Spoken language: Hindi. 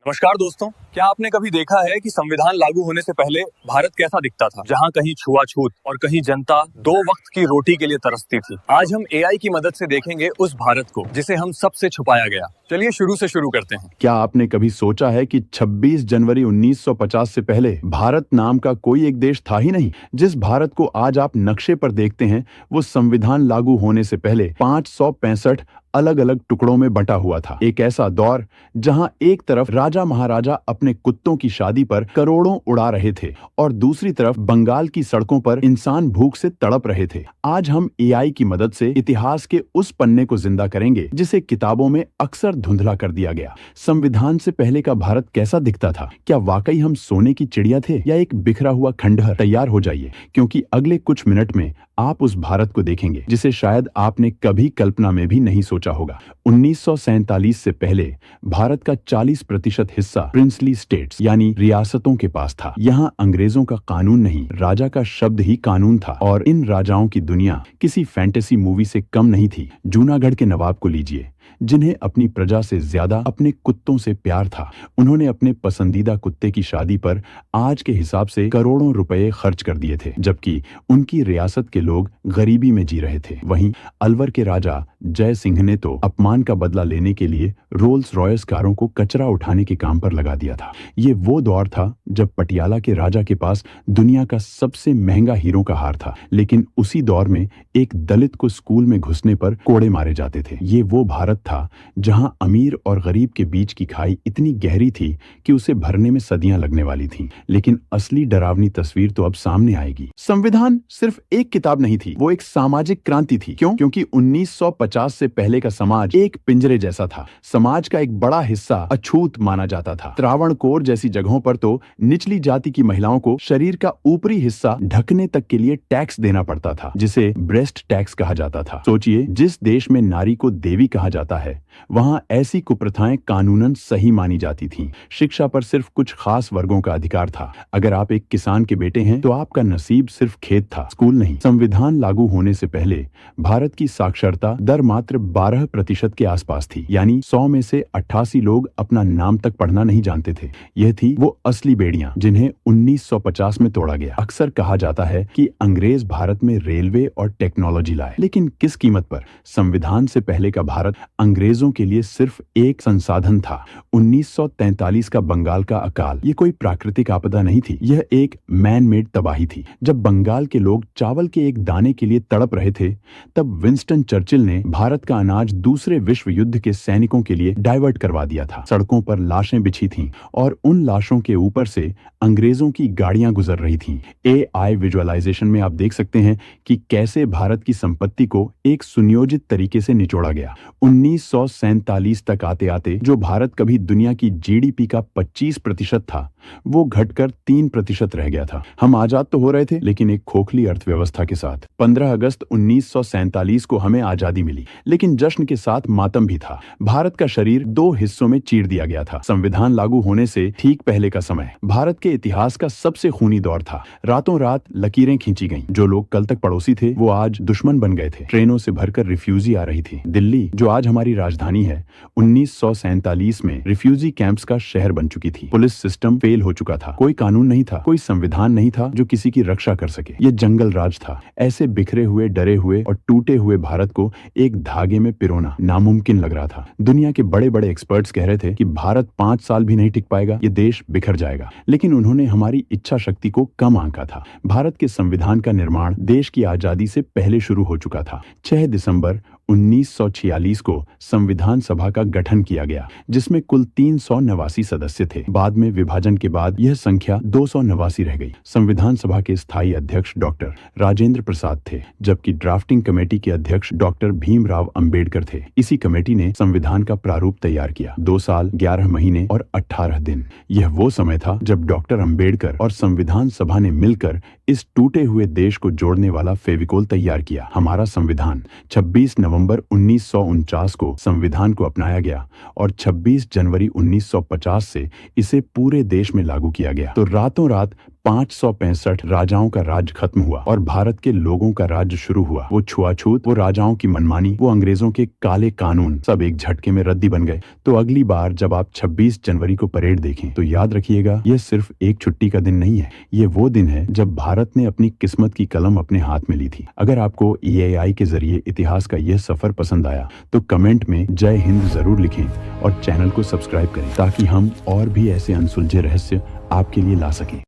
नमस्कार दोस्तों, क्या आपने कभी देखा है कि संविधान लागू होने से पहले भारत कैसा दिखता था? जहां कहीं छुआछूत और कहीं जनता दो वक्त की रोटी के लिए तरसती थी। आज हम एआई की मदद से देखेंगे उस भारत को जिसे हम सबसे छुपाया गया। चलिए शुरू से शुरू करते हैं। क्या आपने कभी सोचा है कि 26 जनवरी 1950 से पहले भारत नाम का कोई एक देश था ही नहीं? जिस भारत को आज आप नक्शे पर देखते हैं, वो संविधान लागू होने से पहले 565 अलग अलग टुकड़ों में बंटा हुआ था। एक ऐसा दौर जहां एक तरफ राजा महाराजा अपने कुत्तों की शादी पर करोड़ों उड़ा रहे थे और दूसरी तरफ बंगाल की सड़कों पर इंसान भूख से तड़प रहे थे। आज हम एआई की मदद से इतिहास के उस पन्ने को जिंदा करेंगे जिसे किताबों में अक्सर धुंधला कर दिया गया। संविधान से पहले का भारत कैसा दिखता था? क्या वाकई हम सोने की चिड़िया थे या एक बिखरा हुआ खंडहर? तैयार हो जाइए, क्योंकि अगले कुछ मिनट में आप उस भारत को देखेंगे जिसे शायद आपने कभी कल्पना में भी नहीं सोचा होगा। 1947 से पहले भारत का 40% हिस्सा प्रिंसली स्टेट्स यानी रियासतों के पास था। यहाँ अंग्रेजों का कानून नहीं, राजा का शब्द ही कानून था और इन राजाओं की दुनिया किसी फैंटेसी मूवी से कम नहीं थी। जूनागढ़ के नवाब को लीजिए, जिन्हें अपनी प्रजा से ज्यादा अपने कुत्तों से प्यार था। उन्होंने अपने पसंदीदा कुत्ते की शादी पर आज के हिसाब से करोड़ों रुपए खर्च कर दिए थे, जबकि उनकी रियासत के लोग गरीबी में जी रहे थे। वहीं अलवर के राजा जय सिंह ने तो अपमान का बदला लेने के लिए रोल्स रॉयस कारों को कचरा उठाने के काम पर लगा दिया था। ये वो दौर था जब पटियाला के राजा के पास दुनिया का सबसे महंगा हीरों का हार था, लेकिन उसी दौर में एक दलित को स्कूल में घुसने पर कोड़े मारे जाते थे। ये वो भारत था जहां अमीर और गरीब के बीच की खाई इतनी गहरी थी कि उसे भरने में सदियां लगने वाली थीं। लेकिन असली डरावनी तस्वीर तो अब सामने आएगी। संविधान सिर्फ एक किताब नहीं थी, वो एक सामाजिक क्रांति थी। क्यों? क्योंकि 1950 से पहले का समाज एक पिंजरे जैसा था। समाज का एक बड़ा हिस्सा अछूत माना जाता था। त्रावणकोर जैसी जगहों पर तो निचली जाति की महिलाओं को शरीर का ऊपरी हिस्सा ढकने तक के लिए टैक्स देना पड़ता था, जिसे ब्रेस्ट टैक्स कहा जाता था। सोचिए, जिस देश में नारी को देवी कहा जाता है, वहां ऐसी कुप्रथाएं कानूनन सही मानी जाती थीं। शिक्षा पर सिर्फ कुछ खास वर्गों का अधिकार था। अगर आप एक किसान के बेटे हैं तो आपका नसीब सिर्फ खेत था, स्कूल नहीं। संविधान लागू होने से पहले भारत की साक्षरता दर मात्र 12% के आसपास थी, यानी 100 में से 88 लोग अपना नाम तक पढ़ना नहीं जानते थे। यह थी वो असली बेड़ियां जिन्हें 1950 में तोड़ा गया। अक्सर कहा जाता है कि अंग्रेज भारत में रेलवे और टेक्नोलॉजी लाए, लेकिन किस कीमत पर? संविधान से पहले का भारत अंग्रेजों के लिए सिर्फ एक संसाधन था। 1943 का बंगाल का अकाल ये कोई प्राकृतिक आपदा नहीं थी, यह एक मैन मेड तबाही थी। जब बंगाल के लोग चावल के एक दाने के लिए तड़प रहे थे, तब विंस्टन चर्चिल ने भारत का अनाज दूसरे विश्व युद्ध के सैनिकों के लिए डाइवर्ट करवा दिया था। सड़कों पर लाशें बिछी थीं और उन लाशों के ऊपर से अंग्रेजों की गाड़ियां गुजर रही थीं। एआई विजुअलाइजेशन में आप देख सकते हैं कि कैसे भारत की संपत्ति को एक सुनियोजित तरीके से निचोड़ा गया। 1947 तक आते आते जो भारत कभी दुनिया की जीडीपी का 25% था, वो घटकर 3% रह गया था। हम आजाद तो हो रहे थे, लेकिन एक खोखली अर्थव्यवस्था के साथ। 15 अगस्त 1947 को हमें आजादी मिली, लेकिन जश्न के साथ मातम भी था। भारत का शरीर दो हिस्सों में चीर दिया गया था। संविधान लागू होने से ठीक पहले का समय भारत के इतिहास का सबसे खूनी दौर था। रातों रात लकीरें खींची गईं। जो लोग कल तक पड़ोसी थे, वो आज दुश्मन बन गए थे। ट्रेनों से भरकर रिफ्यूजी आ रही थी। दिल्ली, जो आज हमारी राजधानी है, 1947 में रिफ्यूजी कैंप्स का शहर बन चुकी थी। पुलिस सिस्टम फेल हो चुका था। कोई कानून नहीं था, कोई संविधान नहीं था जो किसी की रक्षा कर सके। ये जंगल राज था। ऐसे बिखरे हुए, डरे हुए और टूटे हुए भारत को एक धागे में पिरोना नामुमकिन लग रहा था। दुनिया के बड़े बड़े एक्सपर्ट्स कह रहे थे कि भारत 5 साल भी नहीं टिक पाएगा, ये देश बिखर जाएगा। लेकिन उन्होंने हमारी इच्छा शक्ति को कम आंका था। भारत के संविधान का निर्माण देश की आजादी से पहले शुरू हो चुका था। 6 दिसंबर 1946 को संविधान सभा का गठन किया गया, जिसमें कुल 389 सदस्य थे। बाद में विभाजन के बाद यह संख्या 289 रह गई। संविधान सभा के स्थायी अध्यक्ष डॉक्टर राजेंद्र प्रसाद थे, जबकि ड्राफ्टिंग कमेटी के अध्यक्ष डॉक्टर भीमराव अंबेडकर थे। इसी कमेटी ने संविधान का प्रारूप तैयार किया। 2 साल 11 महीने और 18 दिन। यह वो समय था जब डॉक्टर अंबेडकर और संविधान सभा ने मिलकर इस टूटे हुए देश को जोड़ने वाला फेविकोल तैयार किया। हमारा संविधान 26 नवंबर 1949 को संविधान को अपनाया गया और 26 जनवरी 1950 से इसे पूरे देश में लागू किया गया। तो रातों रात 565 राजाओं का राज खत्म हुआ और भारत के लोगों का राज्य शुरू हुआ। वो छुआछूत, वो राजाओं की मनमानी, वो अंग्रेजों के काले कानून सब एक झटके में रद्दी बन गए। तो अगली बार जब आप 26 जनवरी को परेड देखें तो याद रखिएगा, यह सिर्फ एक छुट्टी का दिन नहीं है, ये वो दिन है जब भारत ने अपनी किस्मत की कलम अपने हाथ में ली थी। अगर आपको EAI के जरिए इतिहास का यह सफर पसंद आया तो कमेंट में जय हिंद जरूर लिखें और चैनल को सब्सक्राइब करें ताकि हम और भी ऐसे अनसुलझे रहस्य आपके लिए ला सकें।